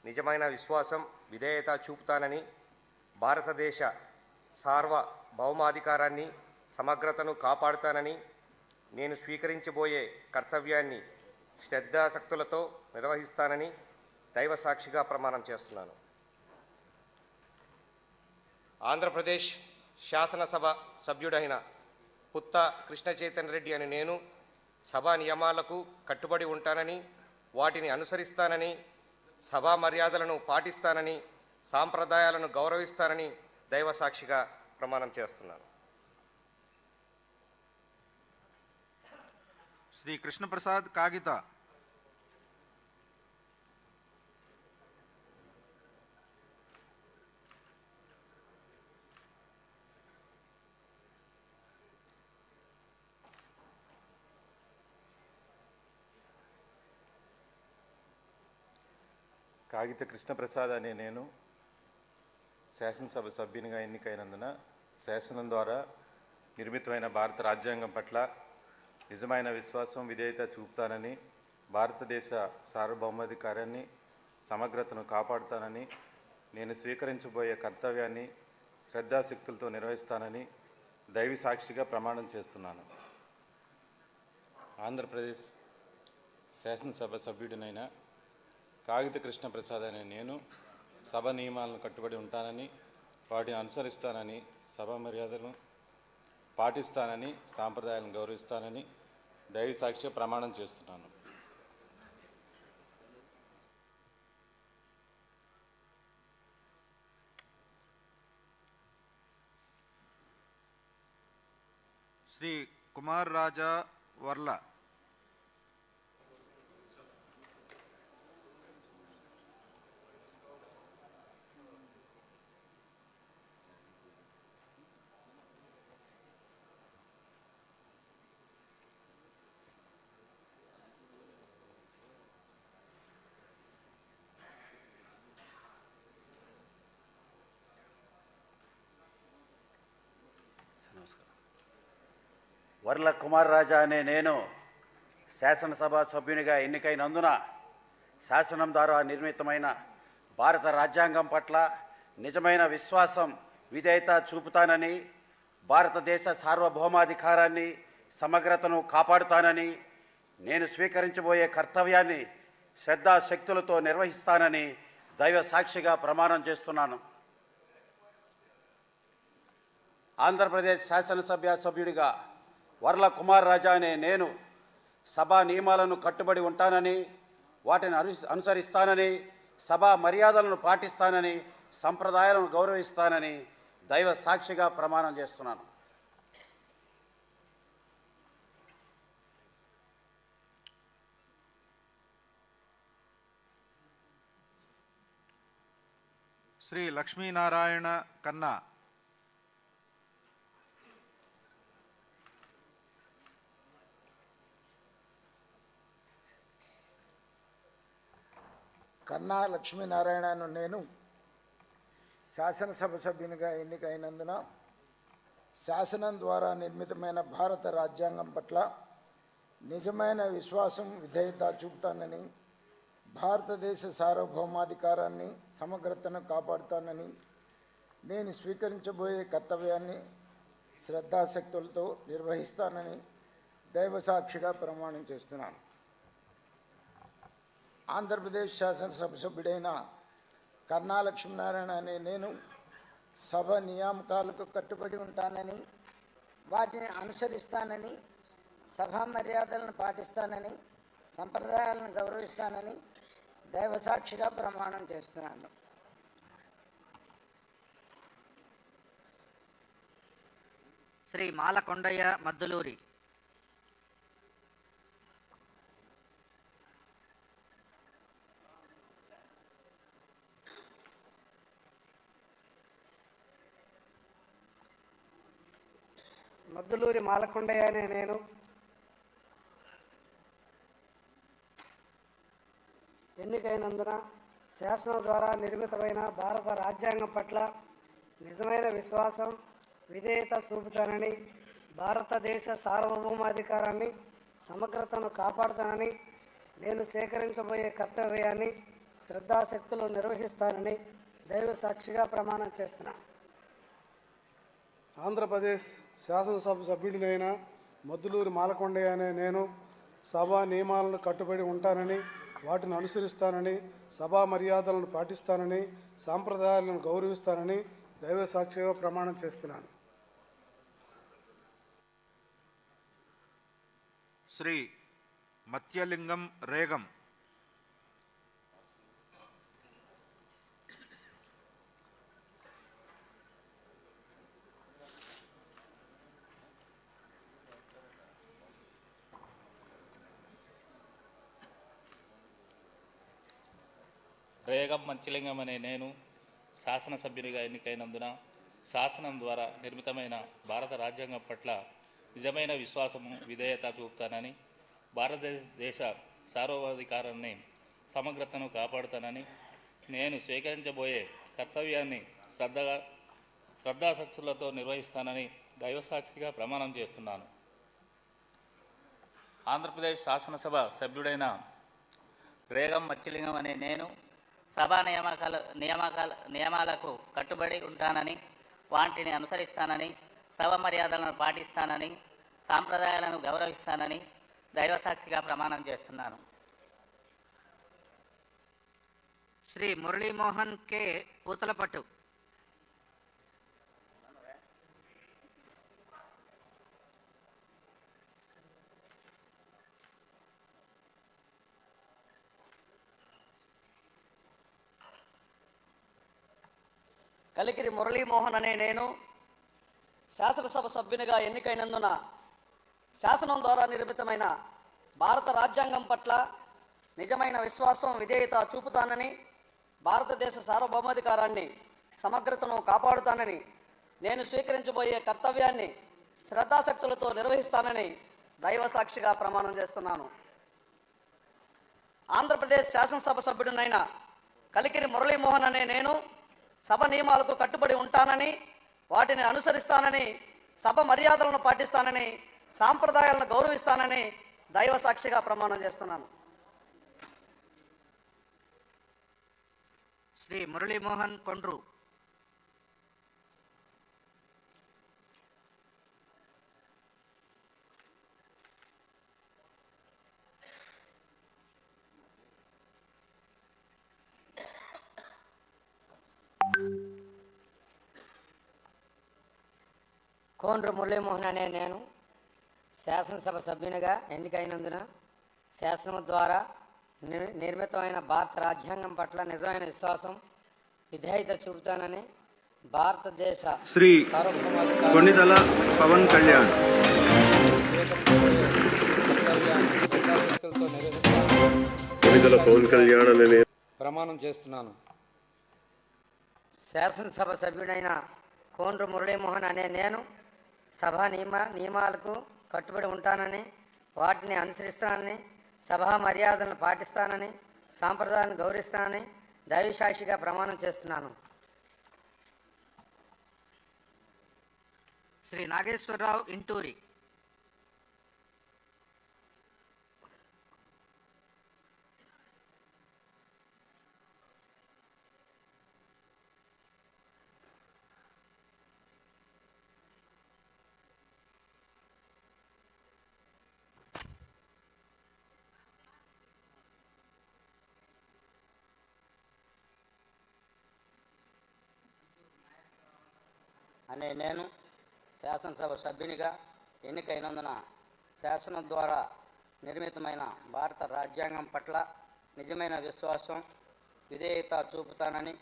నిజమైన విశ్వాసం, విధేయత చూపుతానని, భారతదేశ సార్వభౌమాధికారాన్ని, సమగ్రతను కాపాడుతానని, నేను స్వీకరించబోయే కర్తవ్యాన్ని శ్రద్ధాశక్తులతో నిర్వహిస్తానని దైవసాక్షిగా ప్రమాణం చేస్తున్నాను. ఆంధ్రప్రదేశ్ శాసనసభ సభ్యుడైన పుత్త కృష్ణ చైతన్య రెడ్డి అని నేను సభా నియమాలకు కట్టుబడి ఉంటానని, వాటిని అనుసరిస్తానని, సభా మర్యాదలను పాటిస్తానని, సాంప్రదాయాలను గౌరవిస్తానని దైవసాక్షిగా ప్రమాణం చేస్తున్నాను. శ్రీ కృష్ణప్రసాద్ కాగిత. కాగిత కృష్ణప్రసాద్ అనే నేను శాసనసభ సభ్యునిగా ఎన్నికైనందున శాసనం ద్వారా నిర్మితమైన భారత రాజ్యాంగం పట్ల నిజమైన విశ్వాసం, విధేయత చూపుతానని, భారతదేశ సార్వభౌమాధికారాన్ని, సమగ్రతను కాపాడుతానని, నేను స్వీకరించబోయే కర్తవ్యాన్ని శ్రద్ధాశక్తులతో నిర్వహిస్తానని దైవ సాక్షిగా ప్రమాణం చేస్తున్నాను. ఆంధ్రప్రదేశ్ శాసనసభ సభ్యుడినైన కాగిత కృష్ణప్రసాద్ అనే నేను సభ నియమాలను కట్టుబడి ఉంటానని, వాటిని అనుసరిస్తానని, సభ మర్యాదలను పాటిస్తానని, సాంప్రదాయాలను గౌరవిస్తానని దైవ సాక్షిగా ప్రమాణం చేస్తున్నాను. శ్రీ కుమార్ రాజా వర్ల. వర్ల కుమార్ రాజా అనే నేను శాసనసభ సభ్యునిగా ఎన్నికైనందున శాసనం ద్వారా నిర్మితమైన భారత రాజ్యాంగం పట్ల నిజమైన విశ్వాసం, విధేయత చూపుతానని, భారతదేశ సార్వభౌమాధికారాన్ని, సమగ్రతను కాపాడుతానని, నేను స్వీకరించబోయే కర్తవ్యాన్ని శ్రద్ధాశక్తులతో నిర్వహిస్తానని దైవ సాక్షిగా ప్రమాణం చేస్తున్నాను. ఆంధ్రప్రదేశ్ శాసనసభ సభ్యుడిగా వర్ల కుమార్ రాజా అనే నేను సభా నియమాలను కట్టుబడి ఉంటానని, వాటిని అనుసరిస్తానని, సభా మర్యాదలను పాటిస్తానని, సంప్రదాయాలను గౌరవిస్తానని దైవ సాక్షిగా ప్రమాణం చేస్తున్నాను. శ్రీ లక్ష్మీనారాయణ కన్నా. కన్నా లక్ష్మీనారాయణ అను నేను శాసనసభ సభ్యునిగా ఎన్నికైనందున శాసనం ద్వారా నిర్మితమైన భారత రాజ్యాంగం పట్ల నిజమైన విశ్వాసం విధేయత చూపుతానని, భారతదేశ సార్వభౌమాధికారాన్ని సమగ్రతను కాపాడుతానని, నేను స్వీకరించబోయే కర్తవ్యాన్ని శ్రద్ధాశక్తులతో నిర్వహిస్తానని దైవసాక్షిగా ప్రమాణం చేస్తున్నాను. ఆంధ్రప్రదేశ్ శాసనసభ సభ్యుడైన కన్నా లక్ష్మీనారాయణ అనే నేను సభ నియామకాలకు కట్టుబడి ఉంటానని, వాటిని అనుసరిస్తానని, సభా మర్యాదలను పాటిస్తానని, సంప్రదాయాలను గౌరవిస్తానని దైవసాక్షిగా ప్రమాణం చేస్తున్నాను. శ్రీ మాలకొండయ్య మద్దులూరి. మద్దులూరి మాలకొండయ్య అనే నేను ఎన్నికైనందున శాసనం ద్వారా నిర్మితమైన భారత రాజ్యాంగం పట్ల నిజమైన విశ్వాసం విధేయత చూపుతానని, భారతదేశ సార్వభౌమాధికారాన్ని సమగ్రతను కాపాడుతానని, నేను స్వీకరించబోయే కర్తవ్యాన్ని శ్రద్ధాశక్తులు నిర్వహిస్తానని దైవ సాక్షిగా ప్రమాణం చేస్తున్నాను. ఆంధ్రప్రదేశ్ శాసనసభ సభ్యుడినైన మద్దులూరి మాలకొండయ్య అనే నేను సభా నియమాలను కట్టుబడి ఉంటానని, వాటిని అనుసరిస్తానని, సభా మర్యాదలను పాటిస్తానని, సాంప్రదాయాలను గౌరవిస్తానని దైవ సాక్షిగా ప్రమాణం చేస్తున్నాను. శ్రీ మత్యలింగం రేగం. రేగం మంచిలింగం అనే నేను శాసనసభ్యునిగా ఎన్నికైనందున శాసనం ద్వారా నిర్మితమైన భారత రాజ్యాంగం పట్ల నిజమైన విశ్వాసము విధేయత చూపుతానని, భారతదేశ సార్వభౌమాధికారాన్ని సమగ్రతను కాపాడుతానని, నేను స్వీకరించబోయే కర్తవ్యాన్ని శ్రద్ధాశక్తులతో నిర్వహిస్తానని దైవసాక్షిగా ప్రమాణం చేస్తున్నాను. ఆంధ్రప్రదేశ్ శాసనసభ సభ్యుడైన రేగం మచ్చిలింగం అనే నేను సభా నియమాలకు కట్టుబడి ఉంటానని, వాటిని అనుసరిస్తానని, సభ మర్యాదలను పాటిస్తానని, సాంప్రదాయాలను గౌరవిస్తానని దైవసాక్షిగా ప్రమాణం చేస్తున్నాను. శ్రీ మురళీమోహన్ కె పూతలపట్టు. కలికిరి మురళీమోహన్ అనే నేను శాసనసభ సభ్యునిగా ఎన్నికైనందున శాసనం ద్వారా నిర్మితమైన భారత రాజ్యాంగం పట్ల నిజమైన విశ్వాసం విధేయత చూపుతానని, భారతదేశ సార్వభౌమాధికారాన్ని సమగ్రతను కాపాడుతానని, నేను స్వీకరించబోయే కర్తవ్యాన్ని శ్రద్ధాశక్తులతో నిర్వహిస్తానని దైవసాక్షిగా ప్రమాణం చేస్తున్నాను. ఆంధ్రప్రదేశ్ శాసనసభ సభ్యుడినైన కలికిరి మురళీమోహన్ అనే నేను సభ నియమాలకు కట్టుబడి ఉంటానని, వాటిని అనుసరిస్తానని, సభ మర్యాదలను పాటిస్తానని, సాంప్రదాయాలను గౌరవిస్తానని దైవ సాక్షిగా ప్రమాణం చేస్తున్నాను. శ్రీ మురళీమోహన్ కొండ్రు. కోండ్రు మురళీమోహన్ అనే నేను శాసనసభ సభ్యునిగా ఎన్నికైనందున శాసనం ద్వారా నిర్మితమైన భారత రాజ్యాంగం పట్ల నిజమైన విశ్వాసం విధేయత చూపుతానని, భారతదేశ శ్రీ కొణిదల పవన్ కళ్యాణ్. ప్రమాణం చేస్తున్నాను. శాసనసభ సభ్యుడైన కోండ్రు మురళీమోహన్ అనే నేను సభా నియమాలకు కట్టుబడి ఉంటానని, వాటిని అనుసరిస్తానని, సభా మర్యాదలను పాటిస్తానని, సాంప్రదాయాలను గౌరవిస్తానని దైవ సాక్షిగా ప్రమాణం చేస్తున్నాను. శ్రీ నాగేశ్వరరావు ఇంటూరి. అనే నేను శాసనసభ సభ్యునిగా ఎన్నికైనందున శాసనం ద్వారా నిర్మితమైన భారత రాజ్యాంగం పట్ల నిజమైన విశ్వాసం, విధేయత చూపుతానని,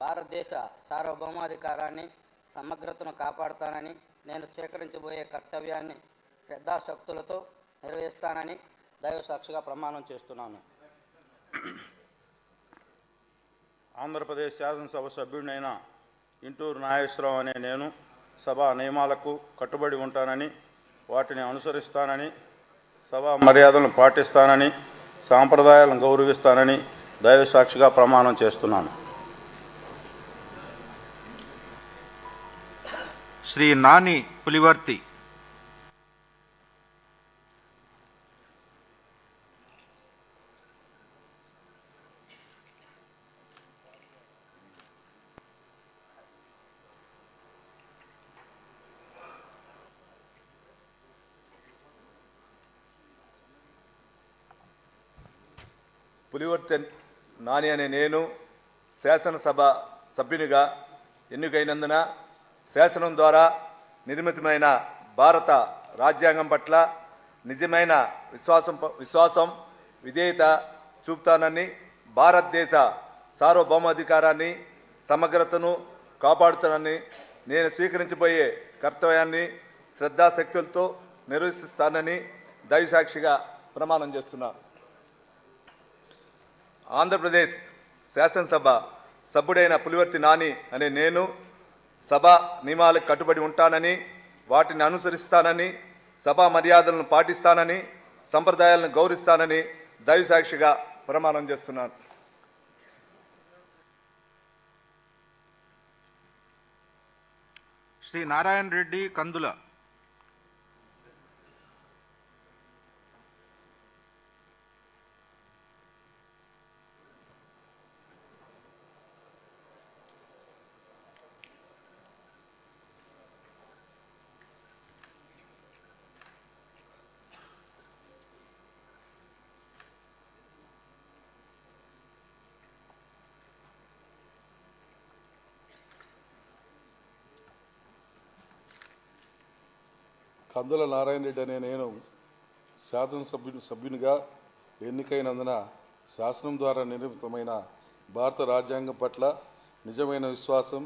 భారతదేశ సార్వభౌమాధికారాన్ని, సమగ్రతను కాపాడుతానని, నేను స్వీకరించబోయే కర్తవ్యాన్ని శ్రద్ధాశక్తులతో నిర్వహిస్తానని దైవ సాక్షిగా ప్రమాణం చేస్తున్నాను. ఆంధ్రప్రదేశ్ శాసనసభ సభ్యుడినైన ఇంటూరు నాగేశ్వరరావు అనే నేను సభా నియమాలకు కట్టుబడి ఉంటానని, వాటిని అనుసరిస్తానని, సభా మర్యాదలను పాటిస్తానని, సాంప్రదాయాలను గౌరవిస్తానని దైవ సాక్షిగా ప్రమాణం చేస్తున్నాను. శ్రీ నాని పులివర్తి. పులివర్తి నాని అనే నేను శాసనసభ సభ్యునిగా ఎన్నికైనందున శాసనం ద్వారా నిర్మితమైన భారత రాజ్యాంగం పట్ల నిజమైన విశ్వాసం, విధేయత చూపుతానని, భారతదేశ సార్వభౌమాధికారాన్ని, సమగ్రతను కాపాడుతానని, నేను స్వీకరించబోయే కర్తవ్యాన్ని శ్రద్ధాశక్తులతో నిర్వహిస్తానని దైవసాక్షిగా ప్రమాణం చేస్తున్నాను. ఆంధ్రప్రదేశ్ శాసనసభ సభ్యుడైన పులివర్తి నాని అనే నేను సభా నియమాలకు కట్టుబడి ఉంటానని, వాటిని అనుసరిస్తానని, సభా మర్యాదలను పాటిస్తానని, సంప్రదాయాలను గౌరవిస్తానని దైవసాక్షిగా ప్రమాణం చేస్తున్నాను. శ్రీ నారాయణ రెడ్డి కందుల. కందుల నారాయణ రెడ్డి అనే నేను సభ్యునిగా ఎన్నికైనందున శాసనం ద్వారా నిర్మితమైన భారత రాజ్యాంగం పట్ల నిజమైన విశ్వాసం,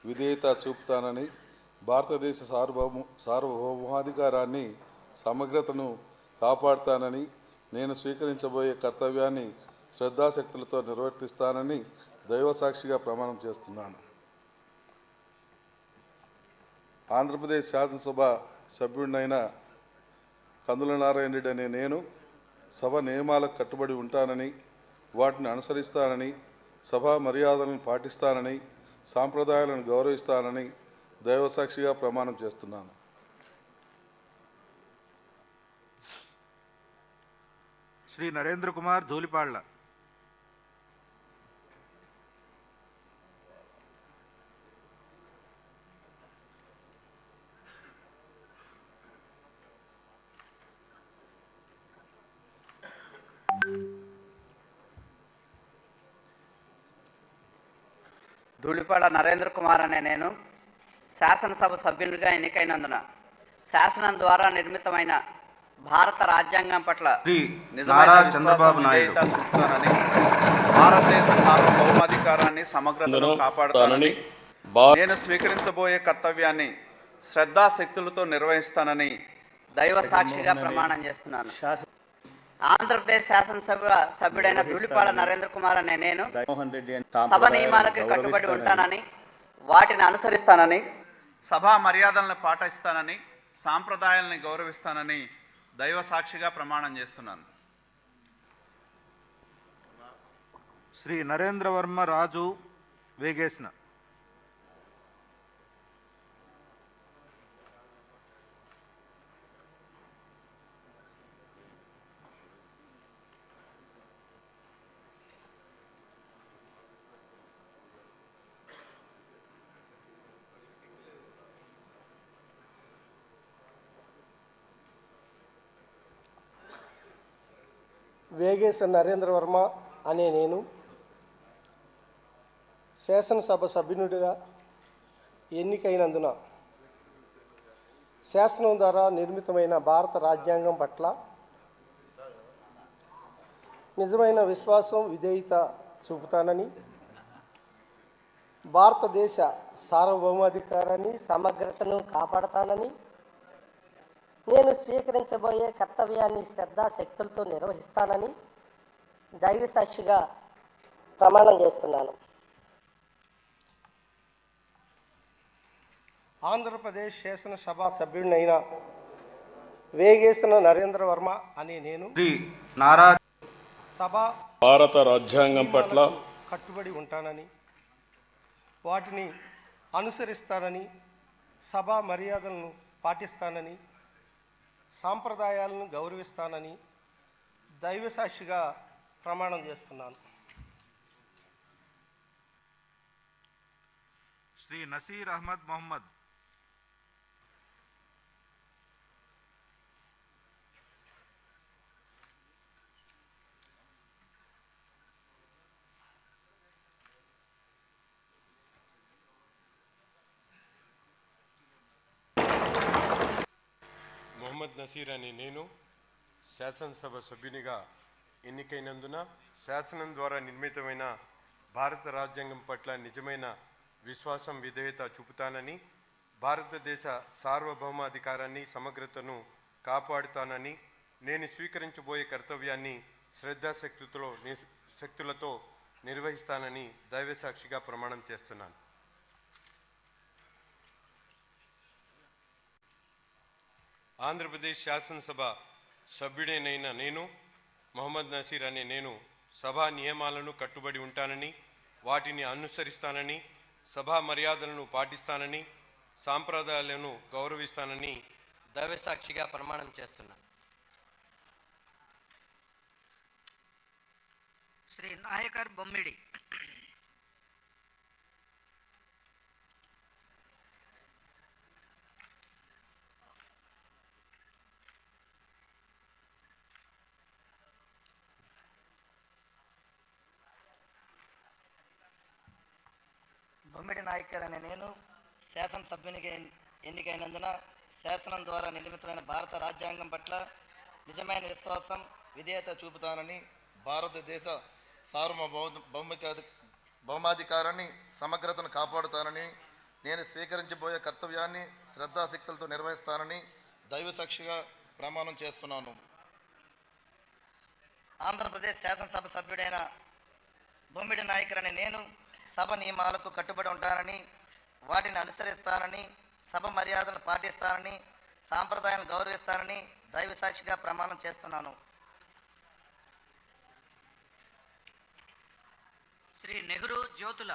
విధేయత చూపుతానని, భారతదేశ సార్వభౌమాధికారాన్ని, సమగ్రతను కాపాడుతానని, నేను స్వీకరించబోయే కర్తవ్యాన్ని శ్రద్ధాశక్తులతో నిర్వర్తిస్తానని దైవసాక్షిగా ప్రమాణం చేస్తున్నాను. ఆంధ్రప్రదేశ్ శాసనసభ సభ్యుడినైన కందుల నారాయణ రెడ్డి అనే నేను సభ నియమాలకు కట్టుబడి ఉంటానని, వాటిని అనుసరిస్తానని, సభా మర్యాదలను పాటిస్తానని, సాంప్రదాయాలను గౌరవిస్తానని దైవసాక్షిగా ప్రమాణం చేస్తున్నాను. శ్రీ నరేంద్ర కుమార్ ధూళిపాళ్ల. ధూళిపాడ నరేంద్ర కుమార్ అనే నేను శాసనసభ సభ్యునిగా ఎన్నికైనందున శాసనం ద్వారా నిర్మితమైన భారత రాజ్యాంగం పట్ల నారా చంద్రబాబు నాయుడు. భారతదేశ సార్వభౌమాధికారాన్ని, సమగ్రతను కాపాడుతానని, నేను స్వీకరించబోయే కర్తవ్యాన్ని శ్రద్ధాశక్తులతో నిర్వహిస్తానని దైవ సాక్షిగా ప్రమాణం చేస్తున్నాను. ఆంధ్రప్రదేశ్ శాసనసభ సభ్యుడైన ధూళిపాడ నరేంద్ర కుమార్ అనే నేను సభ నియమాలకు కట్టుబడి ఉంటానని, వాటిని అనుసరిస్తానని, సభా మర్యాదలను పాటిస్తానని, సాంప్రదాయాలను గౌరవిస్తానని దైవ సాక్షిగా ప్రమాణం చేస్తున్నాను. శ్రీ నరేంద్రవర్మ రాజు వేగేసిన. వేగేశ నరేంద్ర వర్మ అనే నేను శాసనసభ సభ్యునిగా ఎన్నికైనందున శాసనం ద్వారా నిర్మితమైన భారత రాజ్యాంగం పట్ల నిజమైన విశ్వాసం విధేయత చూపుతానని, భారతదేశ సార్వభౌమాధికారాన్ని సమగ్రతను కాపాడతానని, నేను స్వీకరించబోయే కర్తవ్యాన్ని శ్రద్ధాశక్తులతో నిర్వహిస్తానని దైవ సాక్షిగా ప్రమాణం చేస్తున్నాను. ఆంధ్రప్రదేశ్ శాసనసభ సభ్యుడినైన వేగేసిన నరేంద్ర వర్మ అనే నేను సభ భారత రాజ్యాంగం పట్ల కట్టుబడి ఉంటానని, వాటిని అనుసరిస్తానని, సభా మర్యాదలను పాటిస్తానని, సాంప్రదాయాలను గౌరవిస్తానని దైవసాక్షిగా ప్రమాణం చేస్తున్నాను. శ్రీ నసీర్ అహ్మద్ మొహమ్మద్. మొహమ్మద్ నసీర్ అనే నేను శాసనసభ సభ్యునిగా ఎన్నికైనందున శాసనం ద్వారా నిర్మితమైన భారత రాజ్యాంగం పట్ల నిజమైన విశ్వాసం విధేయత చూపుతానని, భారతదేశ సార్వభౌమాధికారాన్ని సమగ్రతను కాపాడుతానని, నేను స్వీకరించబోయే కర్తవ్యాన్ని శ్రద్ధాశక్తులతో నిర్వహిస్తానని దైవసాక్షిగా ప్రమాణం చేస్తున్నాను. ఆంధ్రప్రదేశ్ శాసనసభ సభ్యుడైన నేను మొహమ్మద్ నసీర్ అనే నేను సభా నియమాలను కట్టుబడి ఉంటానని, వాటిని అనుసరిస్తానని, సభా మర్యాదలను పాటిస్తానని, సాంప్రదాయాలను గౌరవిస్తానని దైవసాక్షిగా ప్రమాణం చేస్తున్నాను. శ్రీ నాయకర్ బొమ్మిడి. బొమ్మిడి నాయకర్ అనే నేను శాసనసభ్యునిగా ఎన్నికైనందున శాసనం ద్వారా నిర్మితమైన భారత రాజ్యాంగం పట్ల నిజమైన విశ్వాసం విధేయత చూపుతానని, భారతదేశ సార్వభౌమాధికారాన్ని సమగ్రతను కాపాడుతానని, నేను స్వీకరించబోయే కర్తవ్యాన్ని శ్రద్ధాశక్తులతో నిర్వహిస్తానని దైవసాక్షిగా ప్రమాణం చేస్తున్నాను. ఆంధ్రప్రదేశ్ శాసనసభ సభ్యుడైన బొమ్మిడి నాయకర్ అనే నేను సభ నియమాలకు కట్టుబడి ఉంటానని, వాటిని అనుసరిస్తానని, సభ మర్యాదలను పాటిస్తానని, సాంప్రదాయాలను గౌరవిస్తానని దైవసాక్షిగా ప్రమాణం చేస్తున్నాను. శ్రీ నెహ్రూ జ్యోతుల.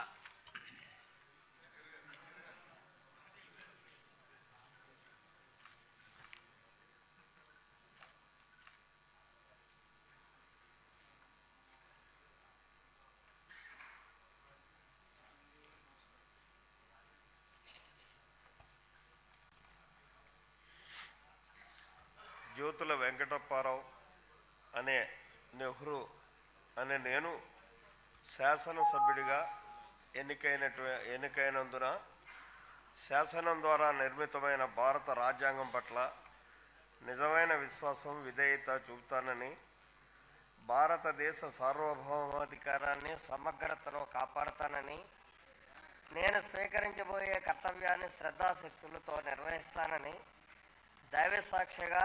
జ్యోతుల వెంకటప్పారావు అనే నెహ్రూ అనే నేను శాసనసభ్యుడిగా ఎన్నికైనందున శాసనం ద్వారా నిర్మితమైన భారత రాజ్యాంగం పట్ల నిజమైన విశ్వాసం విధేయత చూపుతానని, భారతదేశ సార్వభౌమాధికారాన్ని సమగ్రతను కాపాడుతానని, నేను స్వీకరించబోయే కర్తవ్యాన్ని శ్రద్ధాశక్తులతో నిర్వహిస్తానని దైవసాక్షిగా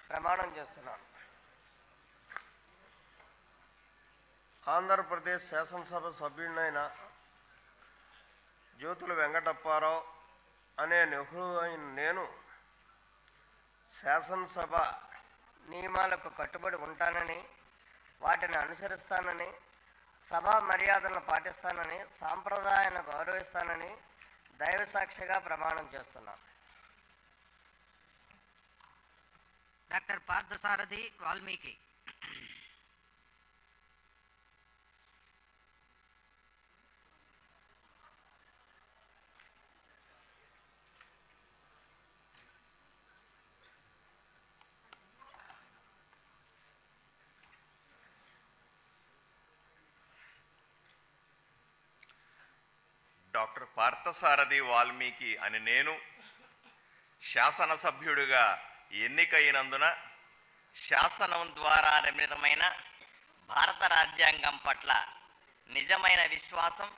ప్రమాణం చేస్తున్నాను. ఆంధ్రప్రదేశ్ శాసనసభ సభ్యుడినైన జ్యోతుల వెంకటప్పారావు అనే నెహ్రూ అయిన నేను శాసనసభ నియమాలకు కట్టుబడి ఉంటానని, వాటిని అనుసరిస్తానని, సభా మర్యాదలను పాటిస్తానని సాంప్రదాయాలను గౌరవిస్తానని దైవ సాక్షిగా ప్రమాణం చేస్తున్నాను. డాక్టర్ పార్థసారథి వాల్మీకి. డాక్టర్ పార్థసారథి వాల్మీకి అని నేను శాసనసభ్యుడిగా ఎన్నికైనందున శాసనం ద్వారా నిర్మితమైన భారత రాజ్యాంగం పట్ల నిజమైన విశ్వాసం,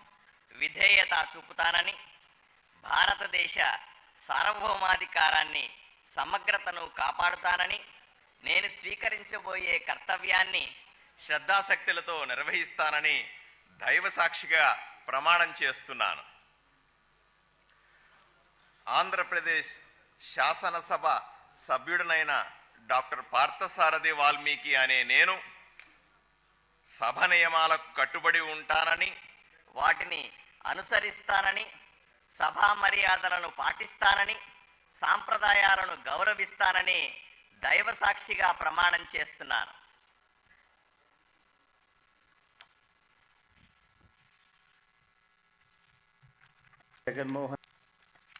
విధేయత చూపుతానని, భారతదేశ సార్వభౌమాధికారాన్ని, సమగ్రతను కాపాడుతానని, నేను స్వీకరించబోయే కర్తవ్యాన్ని శ్రద్ధాశక్తులతో నిర్వహిస్తానని దైవసాక్షిగా ప్రమాణం చేస్తున్నాను. ఆంధ్రప్రదేశ్ శాసనసభ సభ్యుడినైన డాక్టర్ పార్థసారథి వాల్మీకి అనే నేను సభ నియమాలకు కట్టుబడి ఉంటానని, వాటిని అనుసరిస్తానని, సభా మర్యాదలను పాటిస్తానని, సాంప్రదాయాలను గౌరవిస్తానని దైవసాక్షిగా ప్రమాణం చేస్తున్నాను.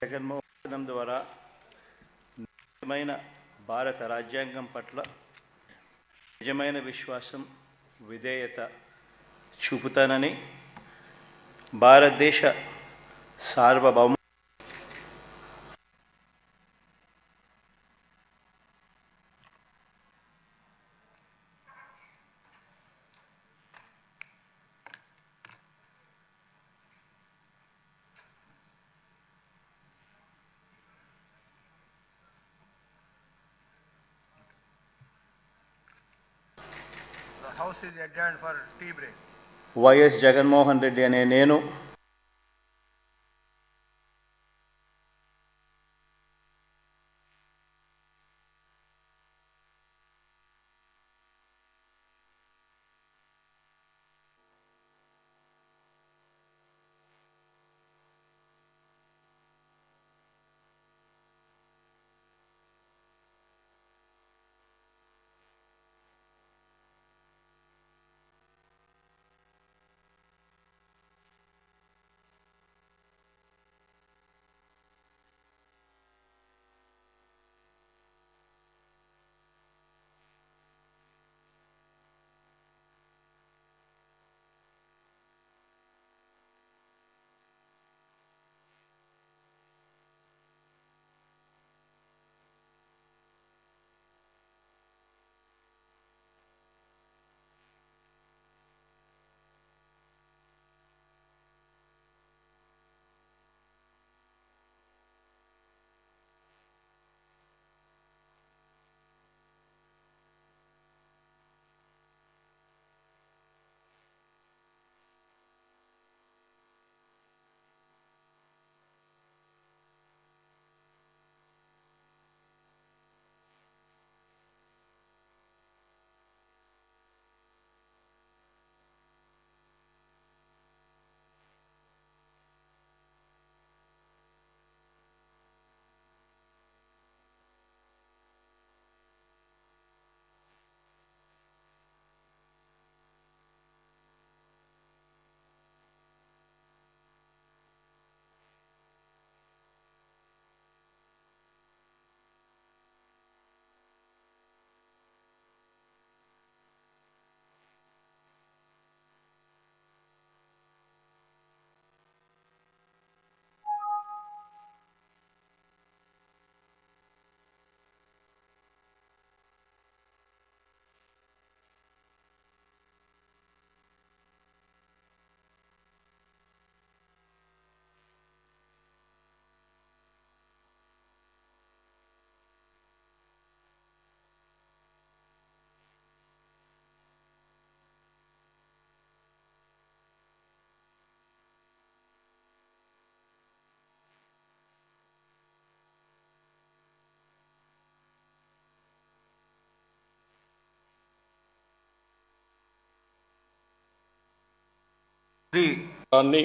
జగన్మోహనం ద్వారా నిజమైన భారత రాజ్యాంగం పట్ల నిజమైన విశ్వాసం, విధేయత చూపుతానని, భారతదేశ సార్వభౌమ House is adjourned for tea break. YS Jaganmohan Reddy అనే నేను దాన్ని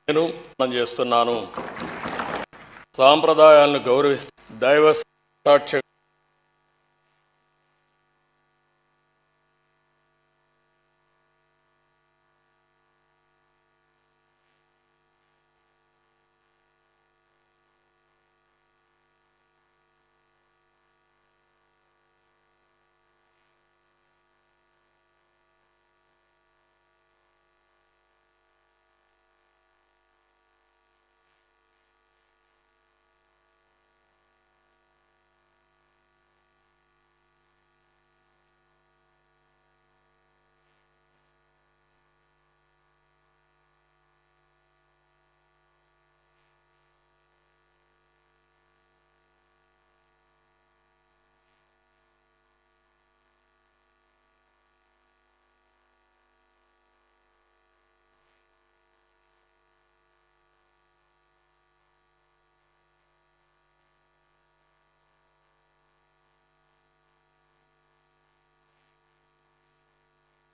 నేను చేస్తున్నాను. సాంప్రదాయాలను గౌరవిస్తూ దైవ సాక్ష్య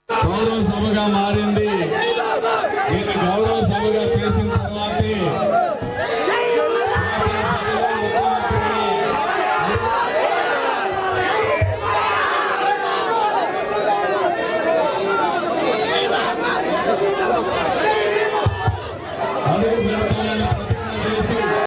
గౌరవ సభగా మారింది. దీన్ని గౌరవ సభగా చేసిన తర్వాత